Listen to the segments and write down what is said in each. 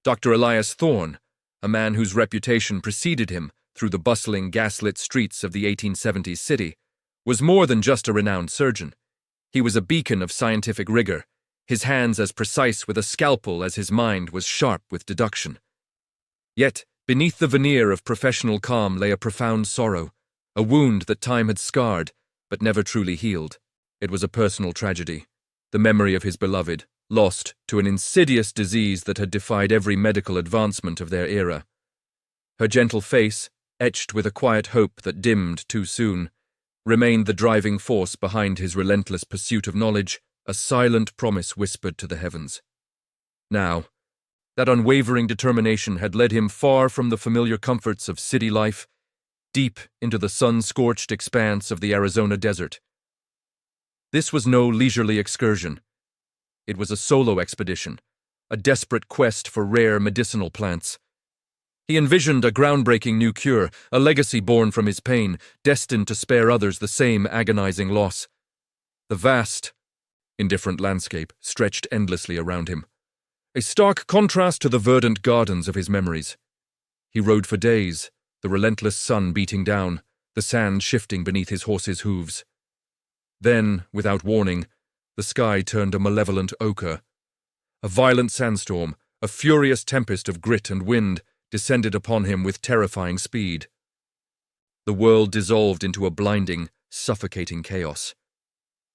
Dr. Elias Thorne, a man whose reputation preceded him through the bustling, gaslit streets of the 1870s city, was more than just a renowned surgeon. He was a beacon of scientific rigor, his hands as precise with a scalpel as his mind was sharp with deduction. Yet, beneath the veneer of professional calm lay a profound sorrow, a wound that time had scarred, but never truly healed. It was a personal tragedy, the memory of his beloved, lost to an insidious disease that had defied every medical advancement of their era. Her gentle face, etched with a quiet hope that dimmed too soon, remained the driving force behind his relentless pursuit of knowledge, a silent promise whispered to the heavens. Now, that unwavering determination had led him far from the familiar comforts of city life, deep into the sun-scorched expanse of the Arizona desert. This was no leisurely excursion. It was a solo expedition, a desperate quest for rare medicinal plants. He envisioned a groundbreaking new cure, a legacy born from his pain, destined to spare others the same agonizing loss. The vast, indifferent landscape stretched endlessly around him, a stark contrast to the verdant gardens of his memories. He rode for days, the relentless sun beating down, the sand shifting beneath his horse's hooves. Then, without warning, the sky turned a malevolent ochre. A violent sandstorm, a furious tempest of grit and wind, descended upon him with terrifying speed. The world dissolved into a blinding, suffocating chaos.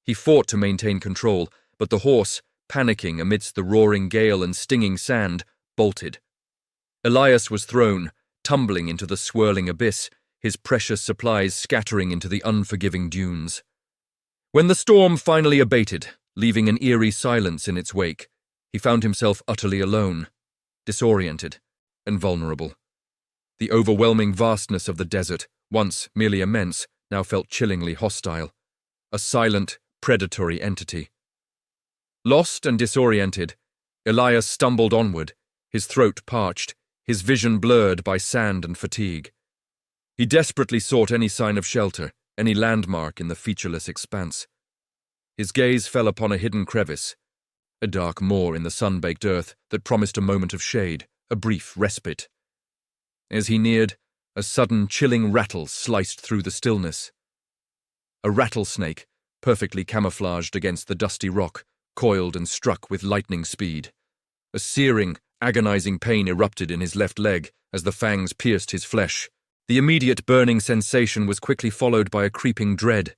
He fought to maintain control, but the horse, panicking amidst the roaring gale and stinging sand, bolted. Elias was thrown, tumbling into the swirling abyss, his precious supplies scattering into the unforgiving dunes. When the storm finally abated, leaving an eerie silence in its wake, he found himself utterly alone, disoriented, and vulnerable. The overwhelming vastness of the desert, once merely immense, now felt chillingly hostile, a silent, predatory entity. Lost and disoriented, Elias stumbled onward, his throat parched, his vision blurred by sand and fatigue. He desperately sought any sign of shelter, any landmark in the featureless expanse. His gaze fell upon a hidden crevice, a dark moor in the sun-baked earth that promised a moment of shade, a brief respite. As he neared, a sudden chilling rattle sliced through the stillness. A rattlesnake, perfectly camouflaged against the dusty rock, coiled and struck with lightning speed. A searing, agonizing pain erupted in his left leg as the fangs pierced his flesh. The immediate burning sensation was quickly followed by a creeping dread,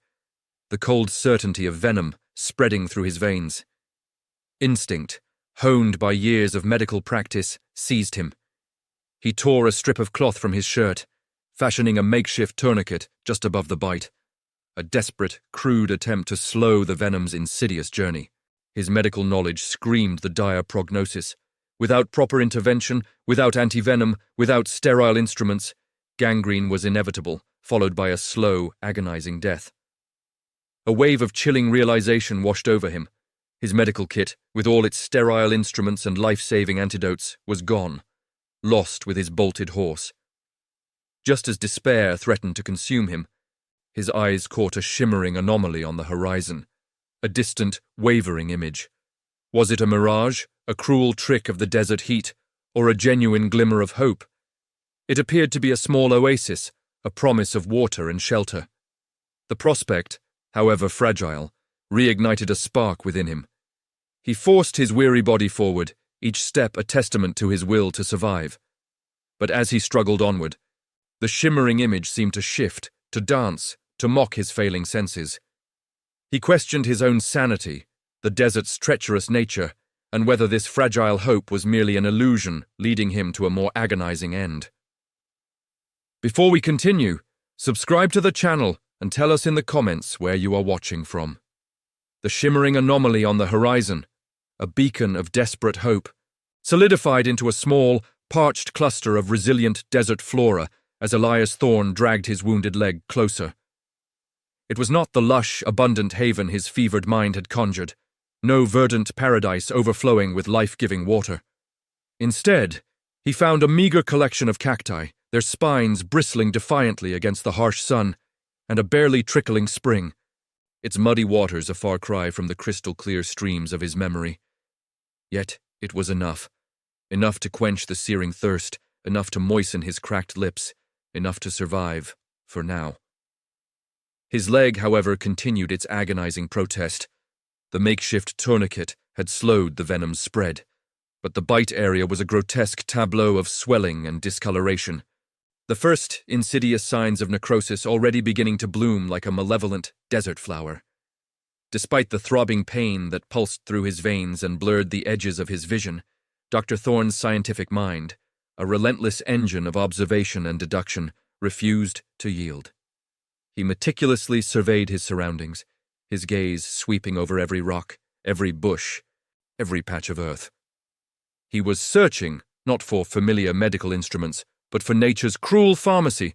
the cold certainty of venom spreading through his veins. Instinct, honed by years of medical practice, seized him. He tore a strip of cloth from his shirt, fashioning a makeshift tourniquet just above the bite, a desperate, crude attempt to slow the venom's insidious journey. His medical knowledge screamed the dire prognosis. Without proper intervention, without antivenom, without sterile instruments, gangrene was inevitable, followed by a slow, agonizing death. A wave of chilling realization washed over him. His medical kit, with all its sterile instruments and life-saving antidotes, was gone, lost with his bolted horse. Just as despair threatened to consume him, his eyes caught a shimmering anomaly on the horizon, a distant, wavering image. Was it a mirage, a cruel trick of the desert heat, or a genuine glimmer of hope? It appeared to be a small oasis, a promise of water and shelter. The prospect, however fragile, reignited a spark within him. He forced his weary body forward, each step a testament to his will to survive. But as he struggled onward, the shimmering image seemed to shift, to dance, to mock his failing senses. He questioned his own sanity, the desert's treacherous nature, and whether this fragile hope was merely an illusion leading him to a more agonizing end. Before we continue, subscribe to the channel and tell us in the comments where you are watching from. The shimmering anomaly on the horizon, a beacon of desperate hope, solidified into a small, parched cluster of resilient desert flora as Elias Thorne dragged his wounded leg closer. It was not the lush, abundant haven his fevered mind had conjured, no verdant paradise overflowing with life-giving water. Instead, he found a meager collection of cacti, their spines bristling defiantly against the harsh sun, and a barely trickling spring, its muddy waters a far cry from the crystal-clear streams of his memory. Yet it was enough. Enough to quench the searing thirst, enough to moisten his cracked lips, enough to survive, for now. His leg, however, continued its agonizing protest. The makeshift tourniquet had slowed the venom's spread, but the bite area was a grotesque tableau of swelling and discoloration. The first insidious signs of necrosis already beginning to bloom like a malevolent desert flower. Despite the throbbing pain that pulsed through his veins and blurred the edges of his vision, Dr. Thorne's scientific mind, a relentless engine of observation and deduction, refused to yield. He meticulously surveyed his surroundings, his gaze sweeping over every rock, every bush, every patch of earth. He was searching not for familiar medical instruments, but for nature's cruel pharmacy,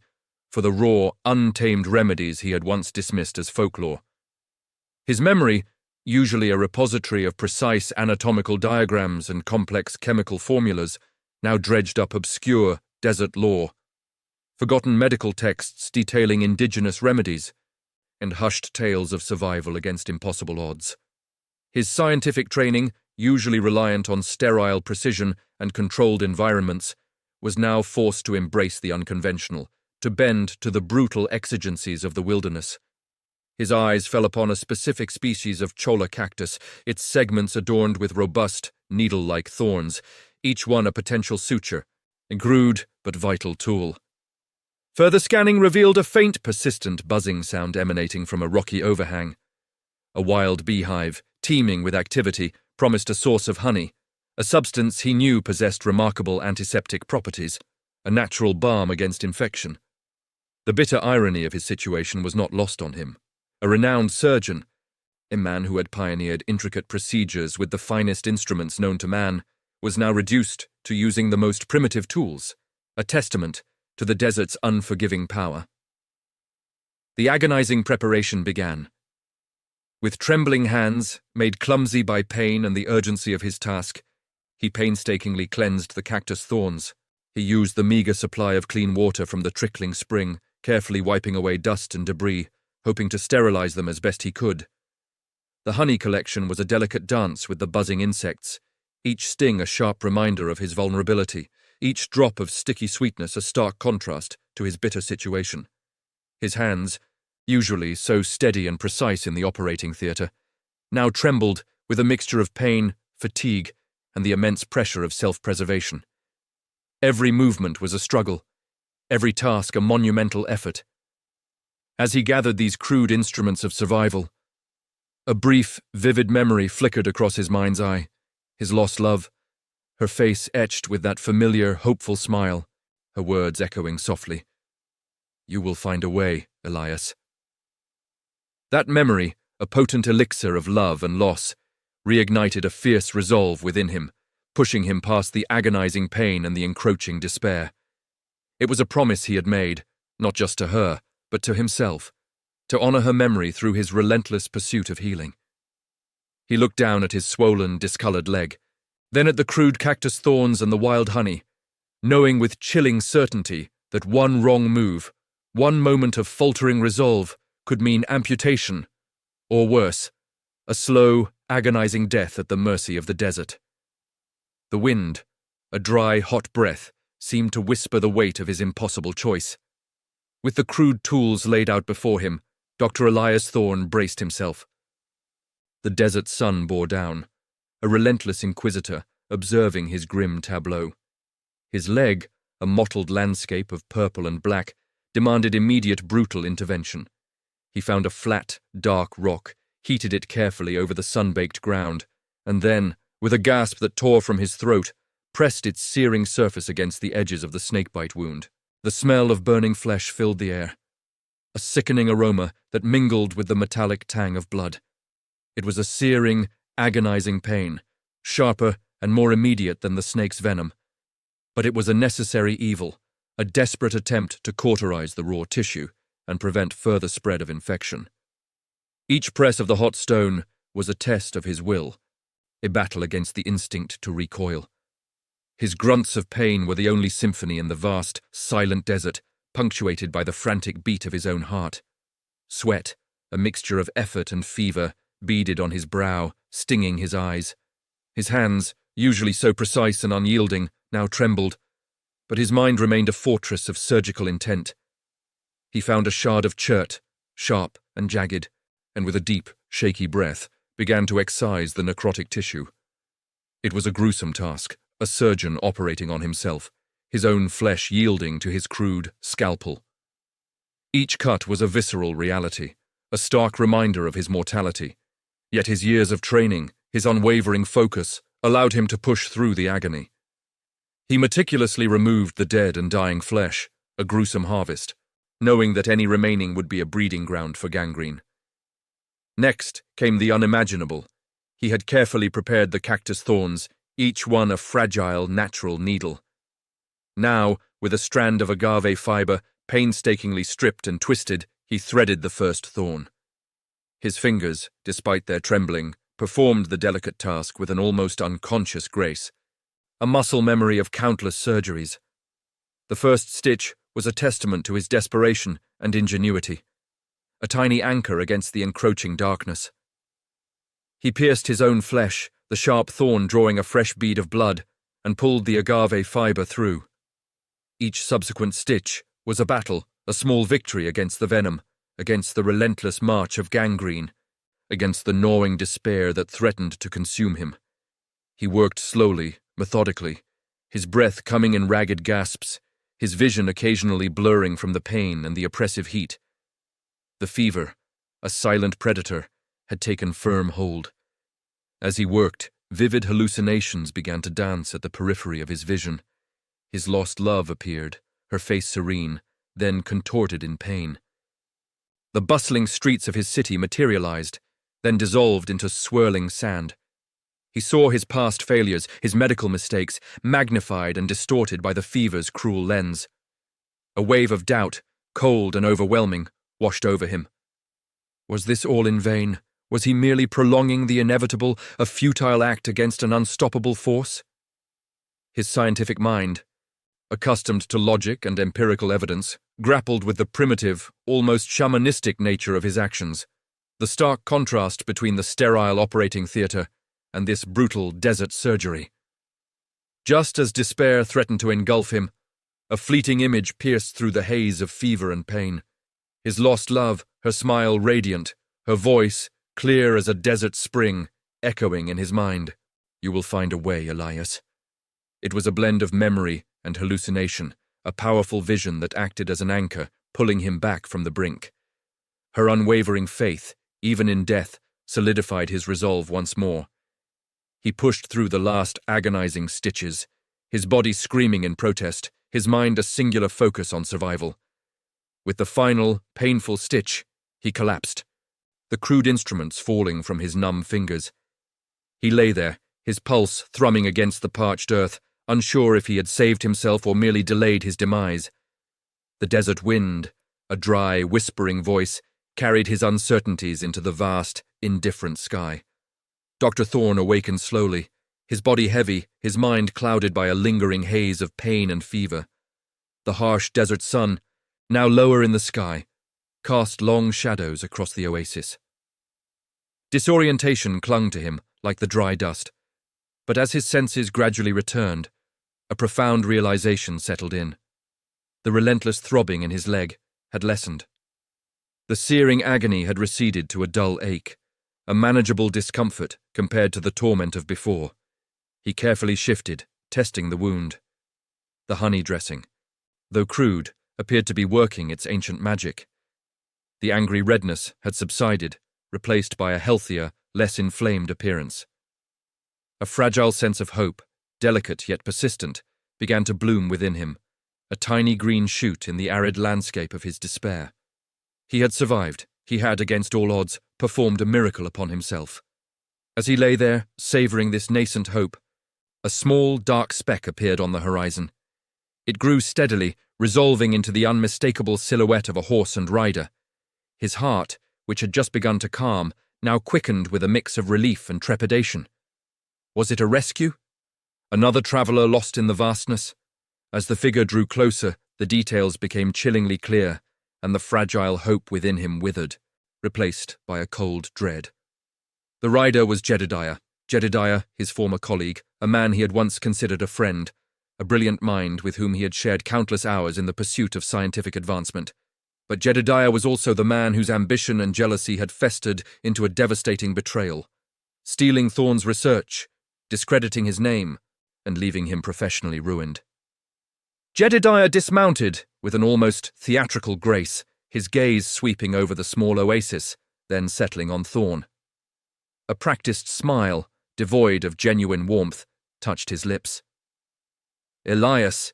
for the raw, untamed remedies he had once dismissed as folklore. His memory, usually a repository of precise anatomical diagrams and complex chemical formulas, now dredged up obscure desert lore, forgotten medical texts detailing indigenous remedies, and hushed tales of survival against impossible odds. His scientific training, usually reliant on sterile precision and controlled environments, was now forced to embrace the unconventional, to bend to the brutal exigencies of the wilderness. His eyes fell upon a specific species of cholla cactus, its segments adorned with robust, needle-like thorns, each one a potential suture, a crude but vital tool. Further scanning revealed a faint, persistent buzzing sound emanating from a rocky overhang. A wild beehive, teeming with activity, promised a source of honey, a substance he knew possessed remarkable antiseptic properties, a natural balm against infection. The bitter irony of his situation was not lost on him. A renowned surgeon, a man who had pioneered intricate procedures with the finest instruments known to man, was now reduced to using the most primitive tools, a testament to the desert's unforgiving power. The agonizing preparation began. With trembling hands, made clumsy by pain and the urgency of his task, he painstakingly cleansed the cactus thorns. He used the meager supply of clean water from the trickling spring, carefully wiping away dust and debris, hoping to sterilize them as best he could. The honey collection was a delicate dance with the buzzing insects, each sting a sharp reminder of his vulnerability, each drop of sticky sweetness a stark contrast to his bitter situation. His hands, usually so steady and precise in the operating theatre, now trembled with a mixture of pain, fatigue, and the immense pressure of self-preservation. Every movement was a struggle, every task a monumental effort. As he gathered these crude instruments of survival, a brief, vivid memory flickered across his mind's eye, his lost love, her face etched with that familiar, hopeful smile, her words echoing softly. "You will find a way, Elias." That memory, a potent elixir of love and loss, reignited a fierce resolve within him, pushing him past the agonizing pain and the encroaching despair. It was a promise he had made, not just to her, but to himself, to honor her memory through his relentless pursuit of healing. He looked down at his swollen, discolored leg, then at the crude cactus thorns and the wild honey, knowing with chilling certainty that one wrong move, one moment of faltering resolve, could mean amputation, or worse, a slow, agonizing death at the mercy of the desert. The wind, a dry, hot breath, seemed to whisper the weight of his impossible choice. With the crude tools laid out before him, Dr. Elias Thorne braced himself. The desert sun bore down, a relentless inquisitor observing his grim tableau. His leg, a mottled landscape of purple and black, demanded immediate brutal intervention. He found a flat, dark rock, heated it carefully over the sun-baked ground, and then, with a gasp that tore from his throat, pressed its searing surface against the edges of the snakebite wound. The smell of burning flesh filled the air, a sickening aroma that mingled with the metallic tang of blood. It was a searing, agonizing pain, sharper and more immediate than the snake's venom. But it was a necessary evil, a desperate attempt to cauterize the raw tissue and prevent further spread of infection. Each press of the hot stone was a test of his will, a battle against the instinct to recoil. His grunts of pain were the only symphony in the vast, silent desert, punctuated by the frantic beat of his own heart. Sweat, a mixture of effort and fever, beaded on his brow, stinging his eyes. His hands, usually so precise and unyielding, now trembled, but his mind remained a fortress of surgical intent. He found a shard of chert, sharp and jagged, and with a deep, shaky breath, began to excise the necrotic tissue. It was a gruesome task, a surgeon operating on himself, his own flesh yielding to his crude scalpel. Each cut was a visceral reality, a stark reminder of his mortality, yet his years of training, his unwavering focus, allowed him to push through the agony. He meticulously removed the dead and dying flesh, a gruesome harvest, knowing that any remaining would be a breeding ground for gangrene. Next came the unimaginable. He had carefully prepared the cactus thorns, each one a fragile, natural needle. Now, with a strand of agave fiber, painstakingly stripped and twisted, he threaded the first thorn. His fingers, despite their trembling, performed the delicate task with an almost unconscious grace, a muscle memory of countless surgeries. The first stitch was a testament to his desperation and ingenuity, a tiny anchor against the encroaching darkness. He pierced his own flesh, the sharp thorn drawing a fresh bead of blood, and pulled the agave fiber through. Each subsequent stitch was a battle, a small victory against the venom, against the relentless march of gangrene, against the gnawing despair that threatened to consume him. He worked slowly, methodically, his breath coming in ragged gasps, his vision occasionally blurring from the pain and the oppressive heat. The fever, a silent predator, had taken firm hold. As he worked, vivid hallucinations began to dance at the periphery of his vision. His lost love appeared, her face serene, then contorted in pain. The bustling streets of his city materialized, then dissolved into swirling sand. He saw his past failures, his medical mistakes, magnified and distorted by the fever's cruel lens. A wave of doubt, cold and overwhelming, washed over him. Was this all in vain? Was he merely prolonging the inevitable, a futile act against an unstoppable force? His scientific mind, accustomed to logic and empirical evidence, grappled with the primitive, almost shamanistic nature of his actions, the stark contrast between the sterile operating theater and this brutal desert surgery. Just as despair threatened to engulf him, a fleeting image pierced through the haze of fever and pain. His lost love, her smile radiant, her voice, clear as a desert spring, echoing in his mind. "You will find a way, Elias." It was a blend of memory and hallucination, a powerful vision that acted as an anchor, pulling him back from the brink. Her unwavering faith, even in death, solidified his resolve once more. He pushed through the last agonizing stitches, his body screaming in protest, his mind a singular focus on survival. With the final, painful stitch, he collapsed, the crude instruments falling from his numb fingers. He lay there, his pulse thrumming against the parched earth, unsure if he had saved himself or merely delayed his demise. The desert wind, a dry, whispering voice, carried his uncertainties into the vast, indifferent sky. Dr. Thorne awakened slowly, his body heavy, his mind clouded by a lingering haze of pain and fever. The harsh desert sun, now lower in the sky, cast long shadows across the oasis. Disorientation clung to him like the dry dust, but as his senses gradually returned, a profound realization settled in. The relentless throbbing in his leg had lessened. The searing agony had receded to a dull ache, a manageable discomfort compared to the torment of before. He carefully shifted, testing the wound. The honey dressing, though crude, appeared to be working its ancient magic. The angry redness had subsided, replaced by a healthier, less inflamed appearance. A fragile sense of hope, delicate yet persistent, began to bloom within him, a tiny green shoot in the arid landscape of his despair. He had survived. He had, against all odds, performed a miracle upon himself. As he lay there, savoring this nascent hope, a small, dark speck appeared on the horizon. It grew steadily, resolving into the unmistakable silhouette of a horse and rider. His heart, which had just begun to calm, now quickened with a mix of relief and trepidation. Was it a rescue? Another traveler lost in the vastness? As the figure drew closer, the details became chillingly clear, and the fragile hope within him withered, replaced by a cold dread. The rider was Jedediah, his former colleague, a man he had once considered a friend, a brilliant mind with whom he had shared countless hours in the pursuit of scientific advancement. But Jedediah was also the man whose ambition and jealousy had festered into a devastating betrayal, stealing Thorne's research, discrediting his name, and leaving him professionally ruined. Jedediah dismounted with an almost theatrical grace, his gaze sweeping over the small oasis, then settling on Thorne. A practiced smile, devoid of genuine warmth, touched his lips. "Elias,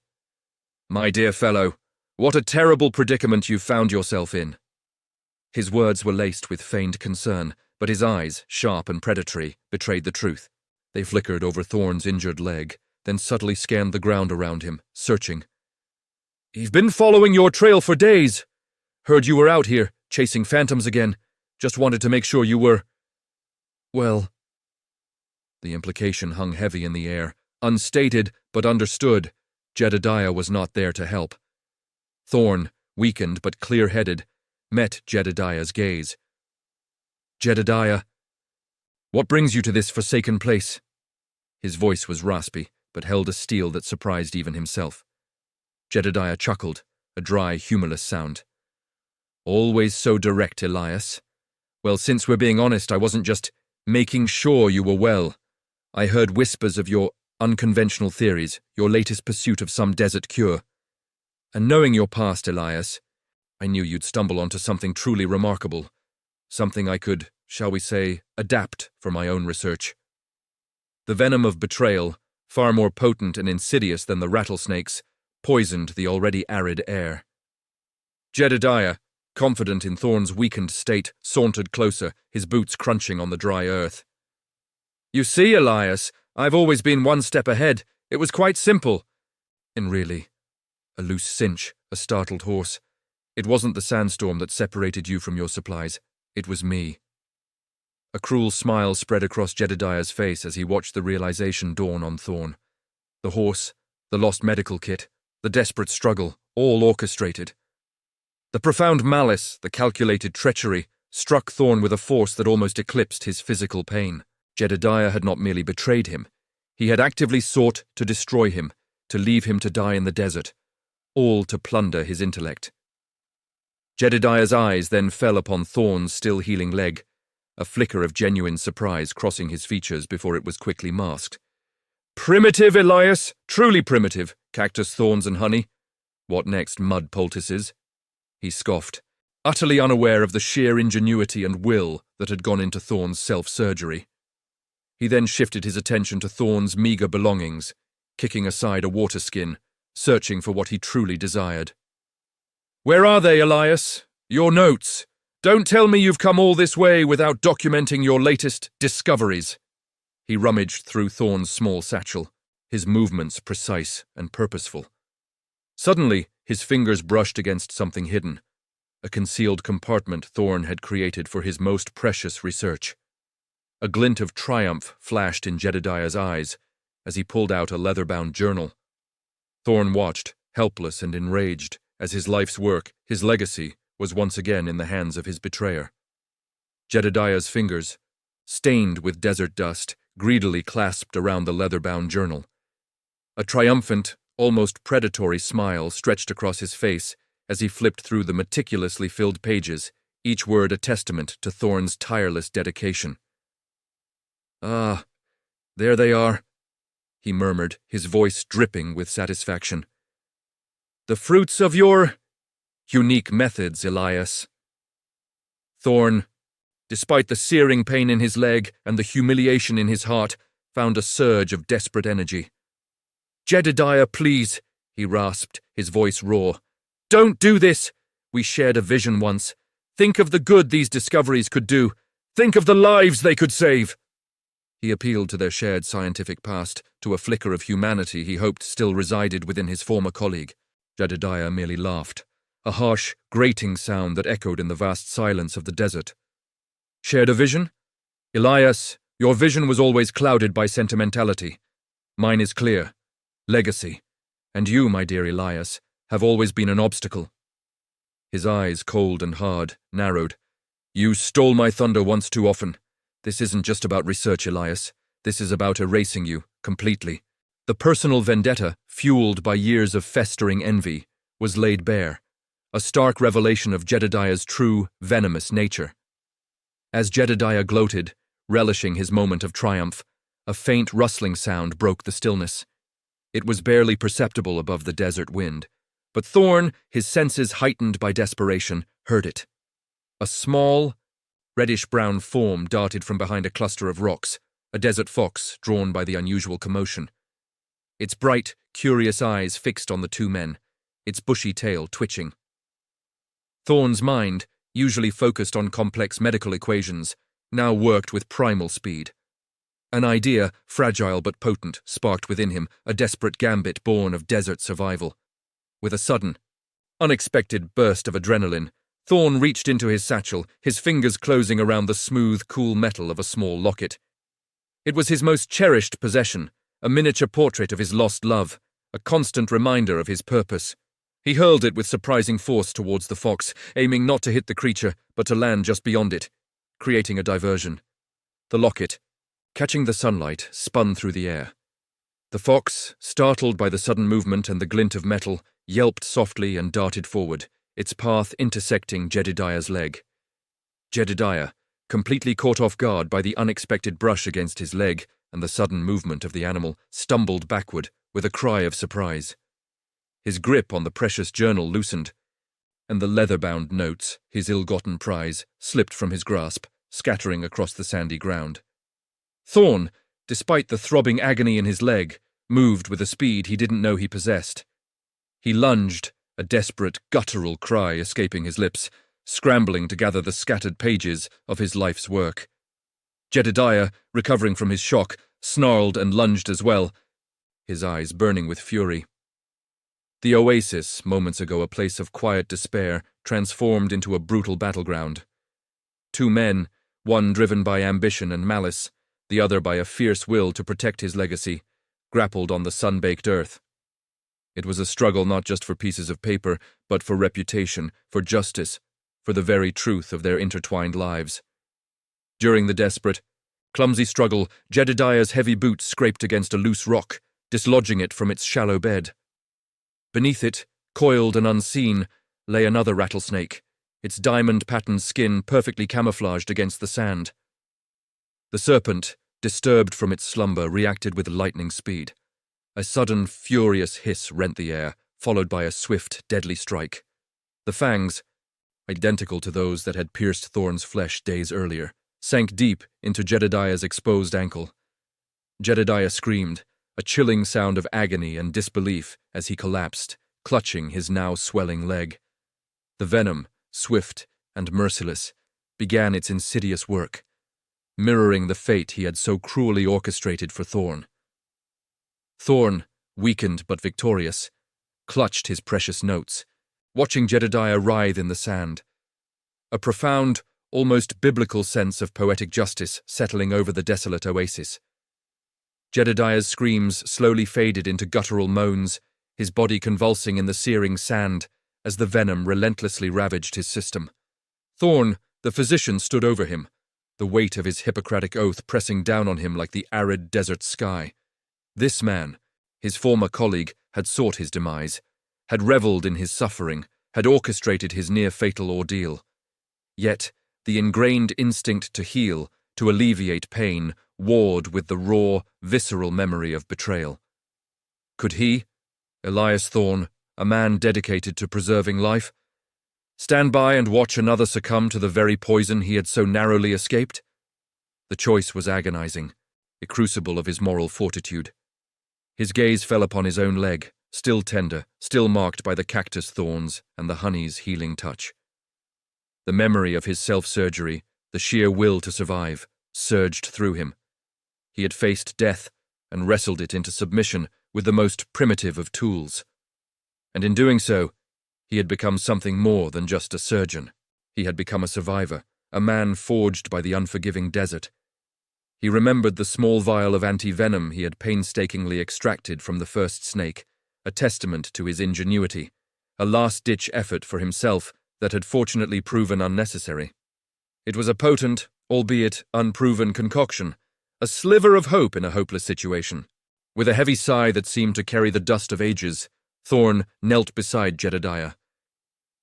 my dear fellow, what a terrible predicament you've found yourself in." His words were laced with feigned concern, but his eyes, sharp and predatory, betrayed the truth. They flickered over Thorne's injured leg, then subtly scanned the ground around him, searching. "He's been following your trail for days. Heard you were out here, chasing phantoms again. Just wanted to make sure you were... well..." The implication hung heavy in the air. Unstated, but understood, Jedediah was not there to help. Thorne, weakened but clear-headed, met Jedediah's gaze. "Jedediah, what brings you to this forsaken place?" His voice was raspy, but held a steel that surprised even himself. Jedediah chuckled, a dry, humorless sound. "Always so direct, Elias. Well, since we're being honest, I wasn't just making sure you were well. I heard whispers of your unconventional theories, your latest pursuit of some desert cure. And knowing your past, Elias, I knew you'd stumble onto something truly remarkable, something I could, shall we say, adapt for my own research." The venom of betrayal, far more potent and insidious than the rattlesnakes, poisoned the already arid air. Jedediah, confident in Thorne's weakened state, sauntered closer, his boots crunching on the dry earth. "You see, Elias, I've always been one step ahead. It was quite simple." And really, a loose cinch, a startled horse. It wasn't the sandstorm that separated you from your supplies. It was me. A cruel smile spread across Jedediah's face as he watched the realization dawn on Thorne. The horse, the lost medical kit, the desperate struggle, all orchestrated. The profound malice, the calculated treachery, struck Thorne with a force that almost eclipsed his physical pain. Jedediah had not merely betrayed him. He had actively sought to destroy him, to leave him to die in the desert, all to plunder his intellect. Jedediah's eyes then fell upon Thorne's still healing leg, a flicker of genuine surprise crossing his features before it was quickly masked. "Primitive, Elias, truly primitive, cactus thorns and honey. What next, mud poultices?" He scoffed, utterly unaware of the sheer ingenuity and will that had gone into Thorne's self-surgery. He then shifted his attention to Thorne's meager belongings, kicking aside a water skin, searching for what he truly desired. "Where are they, Elias? Your notes. Don't tell me you've come all this way without documenting your latest discoveries." He rummaged through Thorne's small satchel, his movements precise and purposeful. Suddenly, his fingers brushed against something hidden, a concealed compartment Thorne had created for his most precious research. A glint of triumph flashed in Jedediah's eyes as he pulled out a leather-bound journal. Thorne watched, helpless and enraged, as his life's work, his legacy, was once again in the hands of his betrayer. Jedediah's fingers, stained with desert dust, greedily clasped around the leather-bound journal. A triumphant, almost predatory smile stretched across his face as he flipped through the meticulously filled pages, each word a testament to Thorne's tireless dedication. "Ah, there they are," he murmured, his voice dripping with satisfaction. "The fruits of your unique methods, Elias." Thorne, despite the searing pain in his leg and the humiliation in his heart, found a surge of desperate energy. "Jedediah, please," he rasped, his voice raw. "Don't do this! We shared a vision once. Think of the good these discoveries could do. Think of the lives they could save." He appealed to their shared scientific past, to a flicker of humanity he hoped still resided within his former colleague. Jedediah merely laughed, a harsh, grating sound that echoed in the vast silence of the desert. "Shared a vision? Elias, your vision was always clouded by sentimentality. Mine is clear. Legacy. And you, my dear Elias, have always been an obstacle." His eyes, cold and hard, narrowed. "You stole my thunder once too often. This isn't just about research, Elias. This is about erasing you, completely. The personal vendetta, fueled by years of festering envy, was laid bare, a stark revelation of Jedediah's true, venomous nature. As Jedediah gloated, relishing his moment of triumph, a faint rustling sound broke the stillness. It was barely perceptible above the desert wind, but Thorn, his senses heightened by desperation, heard it. A small, reddish-brown form darted from behind a cluster of rocks, a desert fox drawn by the unusual commotion. Its bright, curious eyes fixed on the two men, its bushy tail twitching. Thorn's mind, usually focused on complex medical equations, now worked with primal speed. An idea, fragile but potent, sparked within him, a desperate gambit born of desert survival. With a sudden, unexpected burst of adrenaline, Thorn reached into his satchel, his fingers closing around the smooth, cool metal of a small locket. It was his most cherished possession, a miniature portrait of his lost love, a constant reminder of his purpose. He hurled it with surprising force towards the fox, aiming not to hit the creature, but to land just beyond it, creating a diversion. The locket, catching the sunlight, spun through the air. The fox, startled by the sudden movement and the glint of metal, yelped softly and darted forward, its path intersecting Jedediah's leg. Jedediah, completely caught off guard by the unexpected brush against his leg and the sudden movement of the animal, stumbled backward with a cry of surprise. His grip on the precious journal loosened, and the leather-bound notes, his ill-gotten prize, slipped from his grasp, scattering across the sandy ground. Thorn, despite the throbbing agony in his leg, moved with a speed he didn't know he possessed. He lunged, a desperate, guttural cry escaping his lips, scrambling to gather the scattered pages of his life's work. Jedediah, recovering from his shock, snarled and lunged as well, his eyes burning with fury. The oasis, moments ago a place of quiet despair, transformed into a brutal battleground. Two men, one driven by ambition and malice, the other by a fierce will to protect his legacy, grappled on the sun-baked earth. It was a struggle not just for pieces of paper, but for reputation, for justice, for the very truth of their intertwined lives. During the desperate, clumsy struggle, Jedediah's heavy boots scraped against a loose rock, dislodging it from its shallow bed. Beneath it, coiled and unseen, lay another rattlesnake, its diamond-patterned skin perfectly camouflaged against the sand. The serpent, disturbed from its slumber, reacted with lightning speed. A sudden, furious hiss rent the air, followed by a swift, deadly strike. The fangs, identical to those that had pierced Thorn's flesh days earlier, sank deep into Jedediah's exposed ankle. Jedediah screamed, a chilling sound of agony and disbelief as he collapsed, clutching his now swelling leg. The venom, swift and merciless, began its insidious work, mirroring the fate he had so cruelly orchestrated for Thorn. Thorn, weakened but victorious, clutched his precious notes, watching Jedediah writhe in the sand. A profound, almost biblical sense of poetic justice settling over the desolate oasis. Jedediah's screams slowly faded into guttural moans, his body convulsing in the searing sand as the venom relentlessly ravaged his system. Thorn, the physician, stood over him, the weight of his Hippocratic oath pressing down on him like the arid desert sky. This man, his former colleague, had sought his demise, had reveled in his suffering, had orchestrated his near-fatal ordeal. Yet, the ingrained instinct to heal, to alleviate pain, warred with the raw, visceral memory of betrayal. Could he, Elias Thorn, a man dedicated to preserving life, stand by and watch another succumb to the very poison he had so narrowly escaped? The choice was agonizing, a crucible of his moral fortitude. His gaze fell upon his own leg, still tender, still marked by the cactus thorns and the honey's healing touch. The memory of his self-surgery, the sheer will to survive, surged through him. He had faced death and wrestled it into submission with the most primitive of tools. And in doing so, he had become something more than just a surgeon. He had become a survivor, a man forged by the unforgiving desert. He remembered the small vial of anti-venom he had painstakingly extracted from the first snake, a testament to his ingenuity, a last-ditch effort for himself that had fortunately proven unnecessary. It was a potent, albeit unproven concoction, a sliver of hope in a hopeless situation. With a heavy sigh that seemed to carry the dust of ages, Thorn knelt beside Jedediah.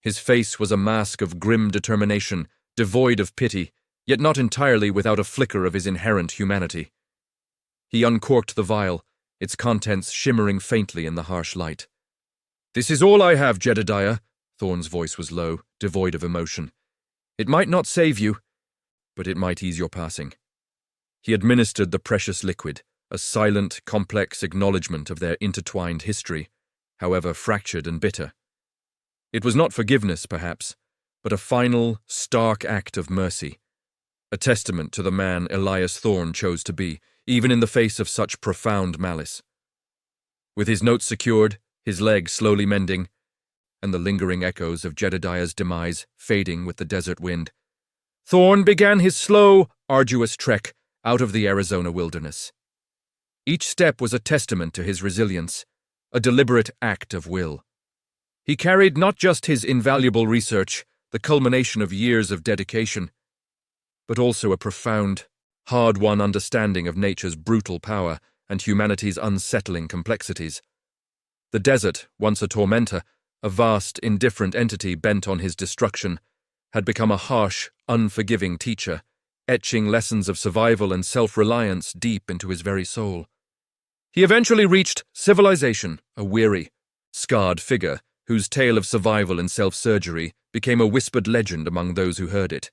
His face was a mask of grim determination, devoid of pity, yet not entirely without a flicker of his inherent humanity. He uncorked the vial, its contents shimmering faintly in the harsh light. "This is all I have, Jedediah," Thorn's voice was low, devoid of emotion. "It might not save you, but it might ease your passing." He administered the precious liquid, a silent, complex acknowledgement of their intertwined history, however fractured and bitter. It was not forgiveness, perhaps, but a final, stark act of mercy, a testament to the man Elias Thorn chose to be, even in the face of such profound malice. With his notes secured, his leg slowly mending, and the lingering echoes of Jedediah's demise fading with the desert wind, Thorn began his slow, arduous trek out of the Arizona wilderness. Each step was a testament to his resilience, a deliberate act of will. He carried not just his invaluable research, the culmination of years of dedication, but also a profound, hard-won understanding of nature's brutal power and humanity's unsettling complexities. The desert, once a tormentor, a vast, indifferent entity bent on his destruction, had become a harsh, unforgiving teacher, etching lessons of survival and self-reliance deep into his very soul. He eventually reached civilization, a weary, scarred figure whose tale of survival and self-surgery became a whispered legend among those who heard it.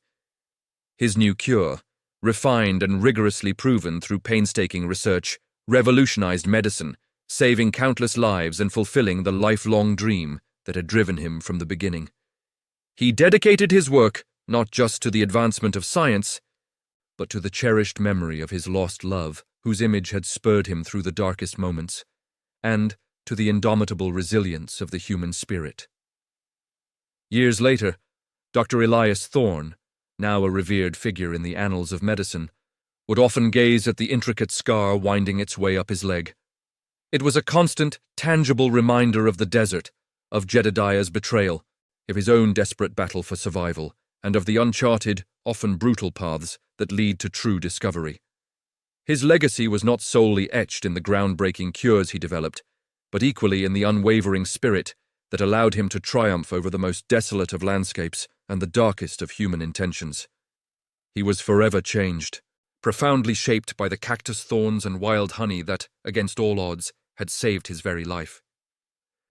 His new cure, refined and rigorously proven through painstaking research, revolutionized medicine, saving countless lives and fulfilling the lifelong dream that had driven him from the beginning. He dedicated his work not just to the advancement of science, but to the cherished memory of his lost love, whose image had spurred him through the darkest moments, and to the indomitable resilience of the human spirit. Years later, Dr. Elias Thorn, now a revered figure in the annals of medicine, would often gaze at the intricate scar winding its way up his leg. It was a constant, tangible reminder of the desert, of Jedediah's betrayal, of his own desperate battle for survival, and of the uncharted, often brutal paths that lead to true discovery. His legacy was not solely etched in the groundbreaking cures he developed, but equally in the unwavering spirit that allowed him to triumph over the most desolate of landscapes and the darkest of human intentions. He was forever changed, profoundly shaped by the cactus thorns and wild honey that, against all odds, had saved his very life.